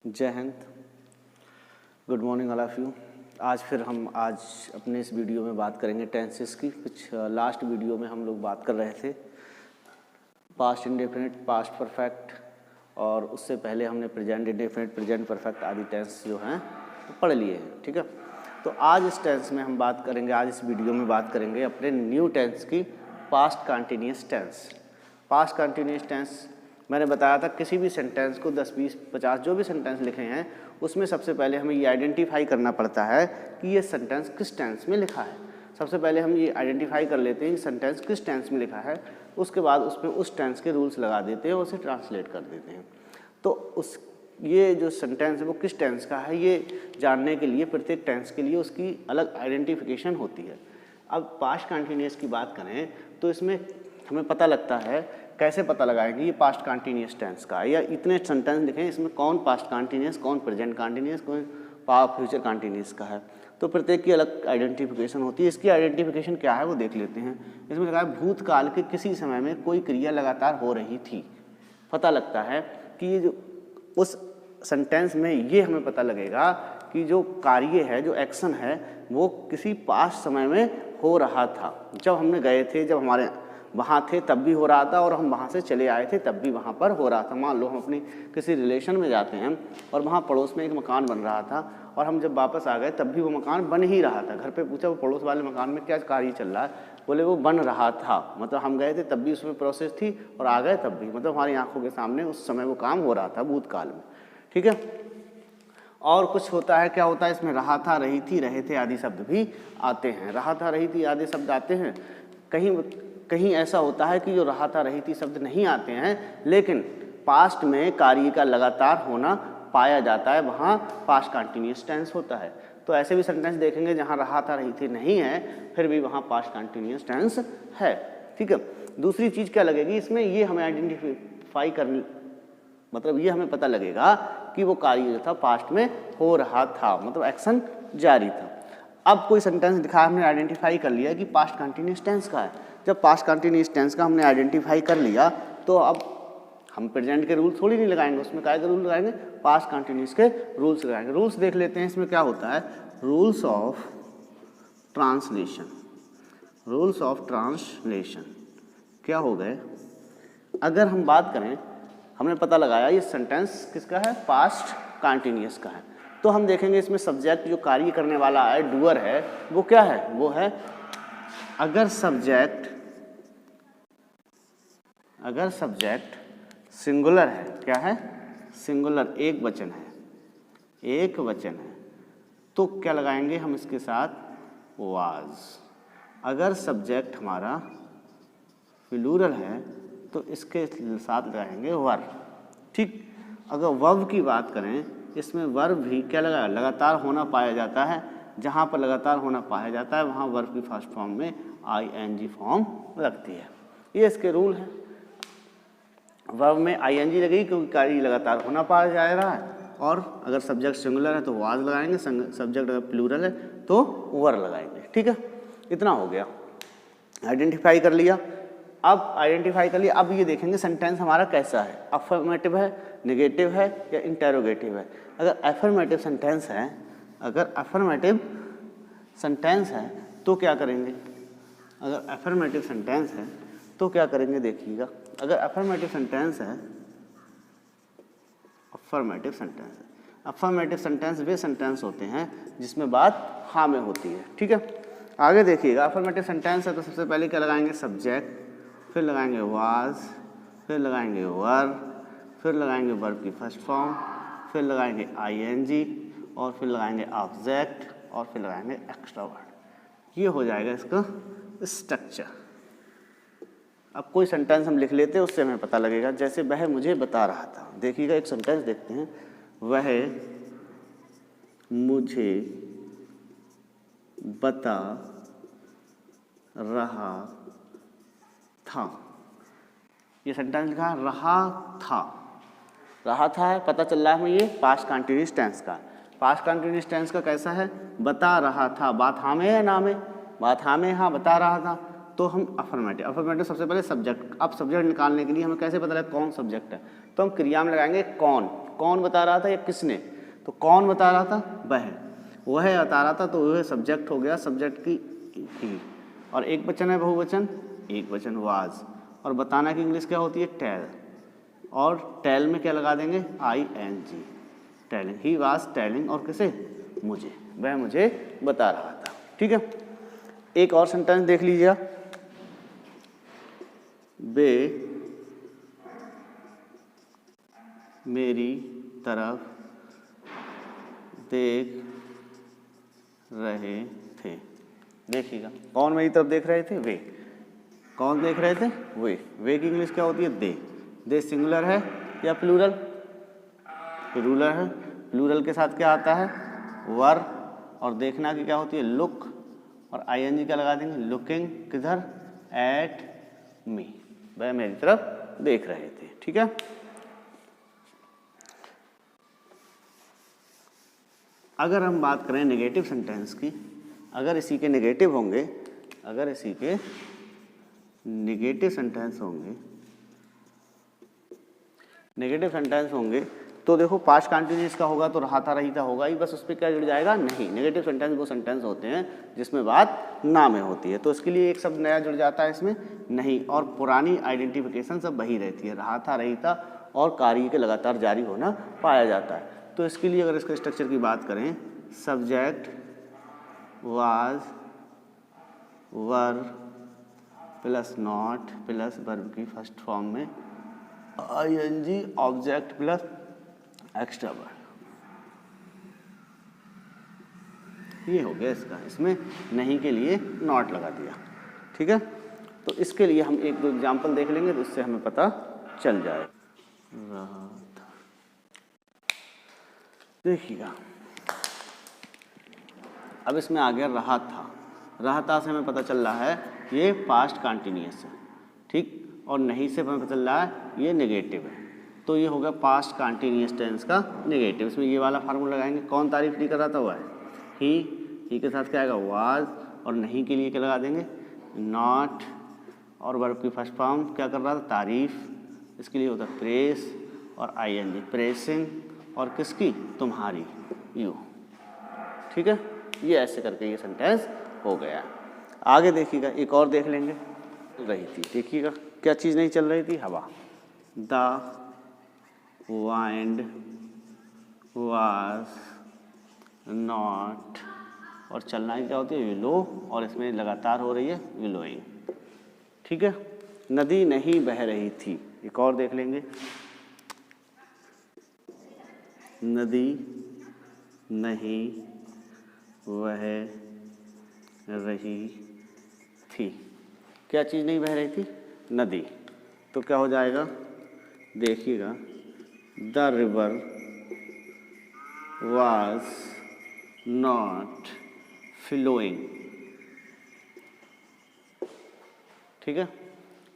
जय Hind, good morning all of you. आज अपने इस वीडियो में बात करेंगे टेंसेस की। कुछ लास्ट वीडियो में हम लोग बात कर रहे थे पास्ट इंडेफिनिट, पास्ट परफेक्ट, और उससे पहले हमने प्रेजेंट इंडेफिनिट, प्रेजेंट परफेक्ट आदि टेंस जो हैं तो पढ़ लिए हैं। ठीक है, तो आज इस टेंस में हम बात करेंगे, आज इस वीडियो में बात करेंगे अपने न्यू टेंस की, past continuous tense. Past continuous tense मैंने बताया था, किसी भी सेंटेंस को 10, 20, 50 जो भी सेंटेंस लिखे हैं उसमें सबसे पहले हमें ये आइडेंटिफाई करना पड़ता है कि ये सेंटेंस किस टेंस में लिखा है। सबसे पहले हम ये आइडेंटिफाई कर लेते हैं कि सेंटेंस किस टेंस में लिखा है, उसके बाद उसमें उस टेंस के रूल्स लगा देते हैं और उसे ट्रांसलेट कर देते हैं। तो ये जो सेंटेंस है वो किस टेंस का है, ये जानने के लिए प्रत्येक टेंस के लिए उसकी अलग आइडेंटिफिकेशन होती है। अब पास्ट कंटिन्यूअस की बात करें तो इसमें हमें पता लगता है, कैसे पता लगाएंगे ये पास्ट कंटिन्यूअस टेंस का है, या इतने सेंटेंस लिखें इसमें कौन पास्ट कंटिन्यूअस, कौन प्रेजेंट कंटिन्यूअस, कौन फ्यूचर कंटिन्यूअस का है। तो प्रत्येक की अलग आइडेंटिफिकेशन होती है। इसकी आइडेंटिफिकेशन क्या है वो देख लेते हैं। इसमें लिखा है भूतकाल के किसी समय में कोई क्रिया लगातार हो रही थी। पता लगता है कि ये जो उस सेंटेंस में ये हमें पता लगेगा कि जो कार्य है, जो एक्शन है, वो किसी पास्ट समय में हो रहा था। जब हमने गए थे, जब हमारे वहाँ थे तब भी हो रहा था, और हम वहाँ से चले आए थे तब भी वहाँ पर हो रहा था। मान लो हम अपनी किसी रिलेशन में जाते हैं और वहाँ पड़ोस में एक मकान बन रहा था, और हम जब वापस आ गए तब भी वो मकान बन ही रहा था। घर पे पूछा वो पड़ोस वाले मकान में क्या कार्य चल रहा है, बोले वो बन रहा था। मतलब हम गए थे तब भी उसमें प्रोसेस थी और आ गए तब भी, मतलब हमारी आंखों के सामने उस समय वो काम हो रहा था भूतकाल में। ठीक है, और कुछ होता है, क्या होता है इसमें, रहा था, रही थी, रहे थे आदि शब्द भी आते हैं। रहा था, रही थी आदि शब्द आते हैं। कहीं ऐसा होता है कि जो रहा था, रही थी शब्द नहीं आते हैं, लेकिन पास्ट में कार्य का लगातार होना पाया जाता है, वहाँ पास्ट कंटिन्यूअस टेंस होता है। तो ऐसे भी सेंटेंस देखेंगे जहाँ रहा था, रही थी नहीं है, फिर भी वहाँ पास्ट कंटिन्यूअस टेंस है। ठीक है, दूसरी चीज़ क्या लगेगी इसमें, ये हमें आइडेंटिफाई करनी, मतलब ये हमें पता लगेगा कि वो कार्य जो था पास्ट में हो रहा था, मतलब एक्शन जारी था। अब कोई सेंटेंस दिखा, हमने आइडेंटिफाई कर लिया कि पास्ट कंटिन्यूअस टेंस का है। जब पास्ट कंटिन्यूअस टेंस का हमने आइडेंटिफाई कर लिया तो अब हम प्रेजेंट के रूल थोड़ी नहीं लगाएंगे, उसमें क्या के रूल लगाएंगे, पास्ट कंटिन्यूअस के रूल्स लगाएंगे। रूल्स देख लेते हैं इसमें क्या होता है। Rules of translation, rules of translation क्या हो गए। अगर हम बात करें, हमने पता लगाया ये सेंटेंस किसका है, पास्ट कंटिन्यूअस का है, तो हम देखेंगे इसमें सब्जेक्ट जो कार्य करने वाला है, डूअर है, वो क्या है, वो है अगर सब्जेक्ट सिंगुलर है, क्या है, सिंगुलर, एक वचन है, तो क्या लगाएंगे हम इसके साथ, वाज। अगर सब्जेक्ट हमारा प्लूरल है तो इसके साथ लगाएंगे वर। ठीक, अगर वर्ब की बात करें, इसमें वर्ब भी क्या लगा, लगातार होना पाया जाता है। जहाँ पर लगातार होना पाया जाता है वहाँ वर्ब की फर्स्ट फॉर्म में ing फॉर्म लगती है। ये इसके रूल हैं। वर्ब में ing लगेगी क्योंकि कार्य लगातार होना पाया जा रहा है, और अगर सब्जेक्ट सिंगुलर है तो वाज लगाएंगे, सब्जेक्ट अगर प्लूरल है तो वर लगाएंगे। ठीक है, इतना हो गया, आइडेंटिफाई कर लिया। अब ये देखेंगे सेंटेंस हमारा कैसा है, अफर्मेटिव है, नेगेटिव है या इंटेरोगेटिव है। अगर अफर्मेटिव सेंटेंस है तो क्या करेंगे, देखिएगा। अगर अफर्मेटिव सेंटेंस वे सेंटेंस होते हैं जिसमें बात हाँ में होती है। ठीक है, आगे देखिएगा। अफर्मेटिव सेंटेंस है तो सबसे पहले क्या लगाएंगे, सब्जेक्ट, फिर लगाएंगे वाज, फिर लगाएंगे वर, फिर लगाएंगे वर्ब की फर्स्ट फॉर्म, फिर लगाएंगे ing, और फिर लगाएंगे ऑब्जेक्ट, और फिर लगाएंगे एक्स्ट्रा वर्ड। ये हो जाएगा इसका स्ट्रक्चर। अब कोई सेंटेंस हम लिख लेते हैं, उससे हमें पता लगेगा। जैसे वह मुझे बता रहा था, देखिएगा एक सेंटेंस देखते हैं, वह मुझे बता रहा था। ये सेंटेंस लिखा है रहा था है, पता चल रहा है हमें ये पास्ट कंटिन्यूअस टेंस का। पास्ट कंटिन्यूअस टेंस का कैसा है, बता रहा था, बात हाँ में है ना में, बात हाँ में, हाँ बता रहा था, तो हम अफर्मेटिव सबसे पहले सब्जेक्ट। अब सब्जेक्ट निकालने के लिए हमें कैसे पता लगे कौन सब्जेक्ट है, तो हम क्रिया में लगाएंगे कौन, कौन बता रहा था या किसने? तो कौन बता रहा था? वह बता रहा था, तो वह सब्जेक्ट हो गया, सब्जेक्ट की ही। और एक वचन है बहुवचन, एक वचन वाज। और बताना की इंग्लिश क्या होती है? टेल। और टेल में क्या लगा देंगे? ING, telling. He was telling, और किसे? मुझे, वह मुझे बता रहा था। ठीक है, एक और सेंटेंस देख लीजिए। वे मेरी तरफ देख रहे थे। देखिएगा, कौन मेरी तरफ देख रहे थे? वे। कौन देख रहे थे? वे की इंग्लिश क्या होती है? दे सिंगुलर है या प्लूरल? प्लूरल है। प्लूरल के साथ क्या आता है? वर। और देखना की क्या होती है? लुक। और ING क्या लगा देंगे? लुकिंग किधर? एट मी, वह मेरी तरफ देख रहे थे। ठीक है, अगर हम बात करें नेगेटिव सेंटेंस की, अगर इसी के नेगेटिव होंगे, अगर इसी के नेगेटिव सेंटेंस होंगे, नेगेटिव सेंटेंस होंगे, तो देखो पास्ट कंटिन्यूअस का होगा तो रहा था रहीता होगा ही, बस उस पर क्या जुड़ जाएगा? नहीं। नेगेटिव सेंटेंस वो सेंटेंस होते हैं जिसमें बात ना में होती है, तो इसके लिए एक शब्द नया जुड़ जाता है इसमें, नहीं। और पुरानी आइडेंटिफिकेशन सब वही रहती है, रहा था रहीता और कार्य के लगातार जारी होना पाया जाता है। तो इसके लिए अगर इसके स्ट्रक्चर की बात करें, subject was were plus not plus verb की फर्स्ट फॉर्म में ING object plus extra word, ये हो गया इसका। इसमें नहीं के लिए नॉट लगा दिया। ठीक है, तो इसके लिए हम एक दो एग्जाम्पल देख लेंगे तो इससे हमें पता चल जाए। रहा था, देखिएगा, अब इसमें आ गया रहा था। रहा था से हमें पता चल रहा है ये पास्ट कंटिन्यूअस है, ठीक। और नहीं से हमें पता चल रहा है ये नेगेटिव है, तो ये होगा पास्ट कंटिन्यूअस टेंस का नेगेटिव। इसमें ये वाला फार्मूला लगाएंगे। कौन तारीफ नहीं कर रहा था? हुआ है ही के साथ क्या आएगा? वाज। और नहीं के लिए क्या लगा देंगे? नॉट। और वर्ब की फर्स्ट फॉर्म क्या कर रहा था? तारीफ। इसके लिए होता है प्रेस और ING, प्रेसिंग। और किसकी? तुम्हारी, यू। ठीक है, ये ऐसे करके ये सेंटेंस हो गया। आगे देखिएगा, एक और देख लेंगे। रही थी, देखिएगा क्या चीज़ नहीं चल रही थी? हवा। द वाइंड वाज नॉट, और चलना क्या होती है? विलो। और इसमें लगातार हो रही है विलोइंग। ठीक है, नदी नहीं बह रही थी। एक और देख लेंगे, नदी नहीं बह रही थी। क्या चीज़ नहीं बह रही थी? नदी। तो क्या हो जाएगा? देखिएगा, the river was not flowing. ठीक है,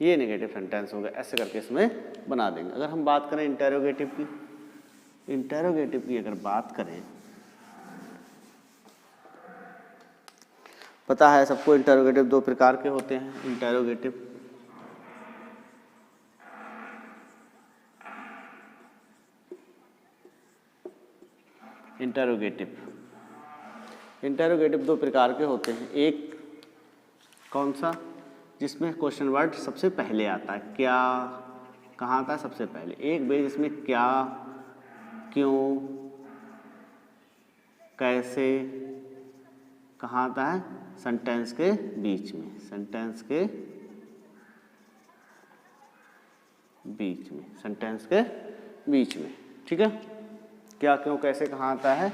ये नेगेटिव सेंटेंस होगा। ऐसे करके इसमें बना देंगे। अगर हम बात करें इंटेरोगेटिव की, इंटेरोगेटिव की अगर बात करें, पता है सबको इंटेरोगेटिव दो प्रकार के होते हैं। इंटेरोगेटिव इंटेरोगेटिव दो प्रकार के होते हैं। एक कौन सा? जिसमें क्वेश्चन वर्ड सबसे पहले आता है। क्या कहाँ आता है? सबसे पहले। एक बे जिसमें क्या, क्यों, कैसे कहाँ आता है? सेंटेंस के बीच में, सेंटेंस के बीच में, सेंटेंस के बीच में। ठीक है, क्या क्यों कैसे कहाँ आता है?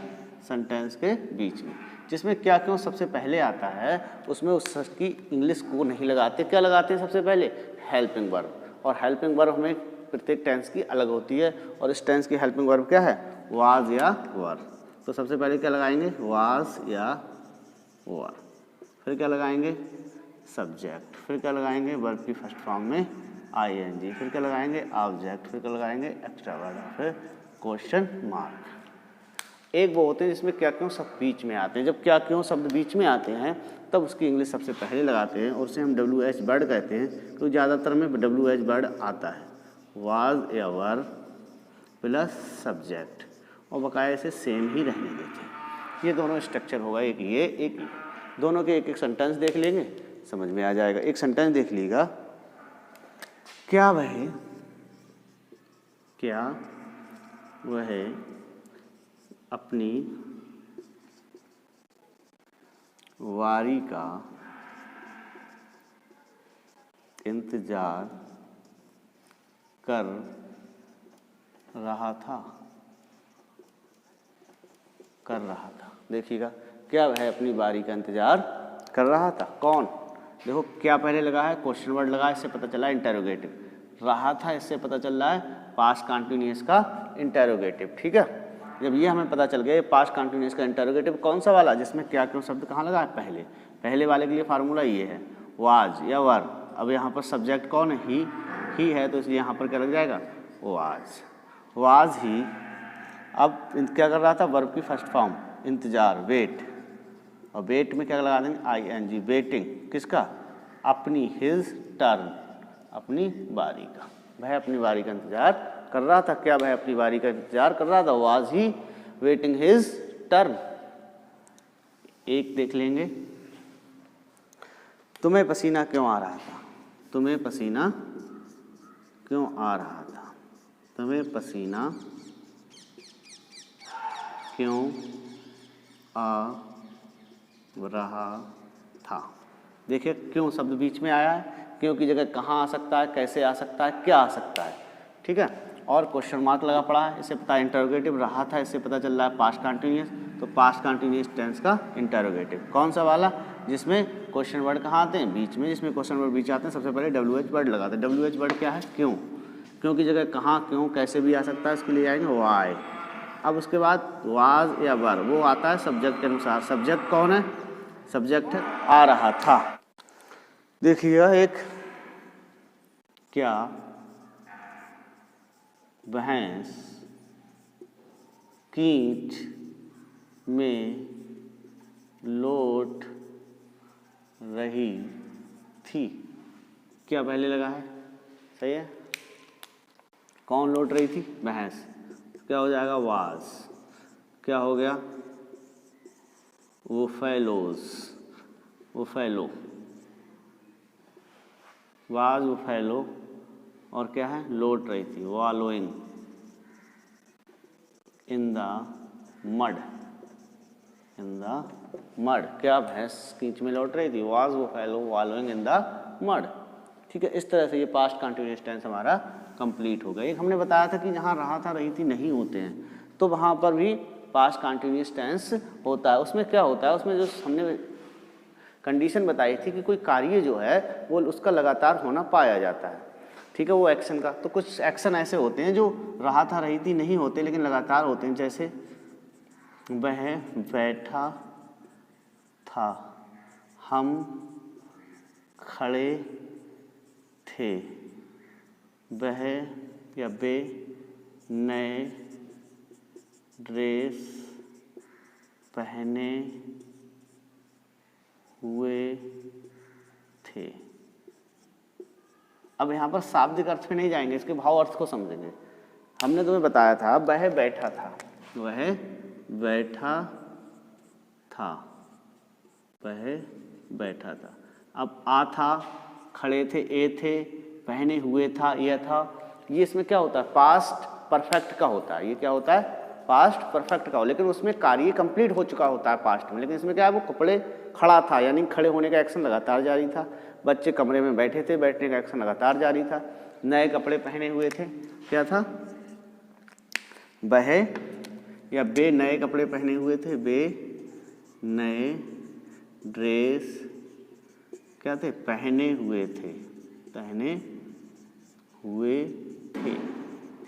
सेंटेंस के बीच में। जिसमें क्या क्यों सबसे पहले आता है उसमें उस शब्द की इंग्लिश को नहीं लगाते। क्या लगाते हैं सबसे पहले? Helping verb. और हेल्पिंग वर्ब हमें प्रत्येक टेंस की अलग होती है, और इस टेंस की हेल्पिंग वर्ब क्या है? वाज या वर। तो सबसे पहले क्या लगाएंगे? वाज या वर। फिर क्या लगाएंगे? सब्जेक्ट। फिर क्या लगाएंगे? वर्ब की फर्स्ट फॉर्म में ING। फिर क्या लगाएंगे? ऑब्जेक्ट। फिर क्या लगाएंगे? Extra word. फिर क्वेश्चन मार्क। एक वो होते हैं जिसमें क्या क्यों सब बीच में आते हैं। जब क्या क्यों शब्द बीच में आते हैं तब उसकी इंग्लिश सबसे पहले लगाते हैं, और उसे हम WH वर्ड कहते हैं। तो ज़्यादातर में WH वर्ड आता है। वाज या वर प्लस सब्जेक्ट, और बकाया इसे सेम ही रहने देते हैं। ये दोनों स्ट्रक्चर होगा, एक ये एक ये। दोनों के एक एक सेंटेंस देख लेंगे, समझ में आ जाएगा। एक सेंटेंस देख लीजिएगा, क्या वह अपनी वारी का इंतजार कर रहा था। देखिएगा, क्या वह अपनी बारी का इंतजार कर रहा था। कौन? देखो क्या पहले लगा है, क्वेश्चन वर्ड लगा है, इससे पता चला इंटेरोगेटिव। रहा था, इससे पता चल रहा है पास्ट कंटिन्यूअस का इंटेरोगेटिव। ठीक है, जब ये हमें पता चल गया पास्ट कंटिन्यूअस का इंटेरोगेटिव कौन सा वाला, जिसमें क्या क्यों शब्द कहाँ लगा है, पहले वाले के लिए फार्मूला ये है, वाज या वर। अब यहाँ पर सब्जेक्ट कौन है, ही है, तो इसलिए यहाँ पर क्या लग जाएगा, वाज ही। अब क्या कर रहा था, वर्ब की फर्स्ट फॉर्म इंतजार, वेट, और वेट में क्या लगा देंगे, ING, वेटिंग। किसका? अपनी, हिज टर्न, अपनी बारी का। वह अपनी बारी का इंतजार कर रहा था। क्या वह अपनी बारी का इंतजार कर रहा था, was he waiting his turn. एक देख लेंगे, तुम्हें पसीना क्यों आ रहा था, तुम्हें पसीना क्यों आ रहा था, तुम्हें पसीना क्यों आ रहा था। देखिए क्यों शब्द बीच में आया है, क्यों की जगह कहाँ आ सकता है, कैसे आ सकता है, क्या आ सकता है। ठीक है, और क्वेश्चन मार्क लगा पड़ा है, इससे पता इंटरोगेटिव। रहा था, इससे पता चल रहा है पास्ट कंटिन्यूअस, तो पास्ट कंटिन्यूअस टेंस का इंटरोगेटिव कौन सा वाला, जिसमें क्वेश्चन वर्ड कहाँ आते हैं, बीच में। जिसमें क्वेश्चन वर्ड बीच आते हैं, सबसे पहले WH वर्ड लगाते हैं। WH वर्ड क्या है, क्यों। क्यों की जगह कहाँ, क्यों, कैसे भी आ सकता है, इसके लिए आएंगे वाई। अब उसके बाद वाज या वर, वो आता है सब्जेक्ट के अनुसार। सब्जेक्ट कौन है, सब्जेक्ट है आ रहा था। देखिएगा, एक क्या भैंस कीच में लौट रही थी। क्या पहले लगा है, सही है। कौन लौट रही थी, भैंस। क्या हो जाएगा, वाज। क्या हो गया, वो फैलो, वाज वो फैलो, और क्या है, लौट रही थी, वॉलोइंग इन द मड। क्या भैंस कीच में लौट रही थी, वाज वो फैलो वॉलोइंग इन द मड। ठीक है, इस तरह से ये पास्ट कंटिन्यूअस टेंस हमारा कंप्लीट हो गया। एक हमने बताया था कि जहाँ रहा था, रही थी नहीं होते हैं, तो वहाँ पर भी पास्ट कंटिन्यूअस टेंस होता है। उसमें क्या होता है, उसमें जो हमने कंडीशन बताई थी कि कोई कार्य जो है वो उसका लगातार होना पाया जाता है। ठीक है, वो एक्शन का। तो कुछ एक्शन ऐसे होते हैं जो रहा था, रही थी नहीं होते, लेकिन लगातार होते हैं। जैसे वह बैठा था, हम खड़े थे, वह या वे नए ड्रेस पहने हुए थे। अब यहाँ पर शाब्दिक अर्थ में नहीं जाएंगे, इसके भाव अर्थ को समझेंगे। हमने तुम्हें बताया था वह बैठा था, वह बैठा था, वह बैठा था। अब आ था, खड़े थे, ए थे, पहने हुए था, यह था। ये इसमें क्या होता है, पास्ट परफेक्ट का होता है। ये क्या होता है, पास्ट परफेक्ट का हो, लेकिन उसमें कार्य कंप्लीट हो चुका होता है पास्ट में। लेकिन इसमें क्या है, वो कपड़े खड़ा था, यानी खड़े होने का एक्शन लगातार जारी था। बच्चे कमरे में बैठे थे, बैठने का एक्शन लगातार जारी था। नए कपड़े पहने हुए थे, क्या था, वह या वे नए कपड़े पहने हुए थे, वे नए ड्रेस क्या थे, पहने हुए थे, पहने हुए थे।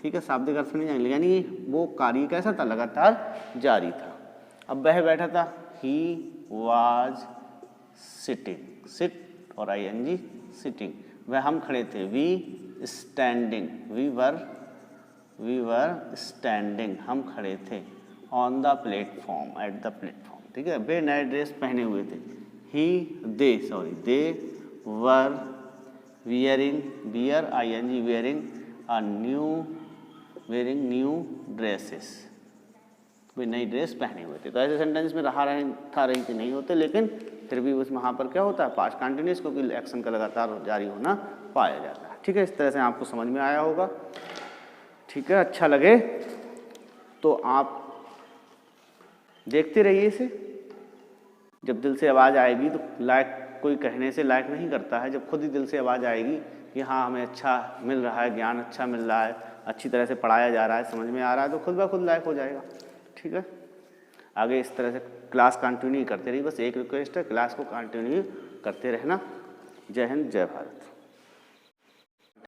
ठीक है, शाब्दिक अर्थ नहीं जाएंगे, यानी वो कार्य कैसा था, लगातार जारी था। अब वह बैठा था, ही वाज सिटिंग, सिट और ING सिटिंग। वह हम खड़े थे, we standing, we were standing, हम खड़े थे। On the platform, at the platform. ठीक है, वे नए ड्रेस पहने हुए थे, they were wearing, wear ING wearing a new wearing new dresses, कोई नई ड्रेस पहने हुए थे। तो ऐसे सेंटेंस में रहा रहे था रही थी नहीं होते, लेकिन फिर भी उस वहाँ पर क्या होता है, पास्ट कंटिन्यूस, क्योंकि एक्शन का लगातार जारी होना पाया जाता है। ठीक है, इस तरह से आपको समझ में आया होगा। ठीक है, अच्छा लगे तो आप देखते रहिए इसे। जब दिल से आवाज़ आएगी तो लाइक, कोई कहने से लाइक नहीं करता है, जब खुद ही दिल से आवाज़ आएगी कि हाँ हमें अच्छा मिल रहा है, ज्ञान अच्छा मिल रहा है, अच्छी तरह से पढ़ाया जा रहा है, समझ में आ रहा है, तो खुद ब खुद लाइक हो जाएगा। ठीक है, आगे इस तरह से क्लास कंटिन्यू करते रहिए। बस एक रिक्वेस्ट है, क्लास को कंटिन्यू करते रहना। जय हिंद, जय भारत।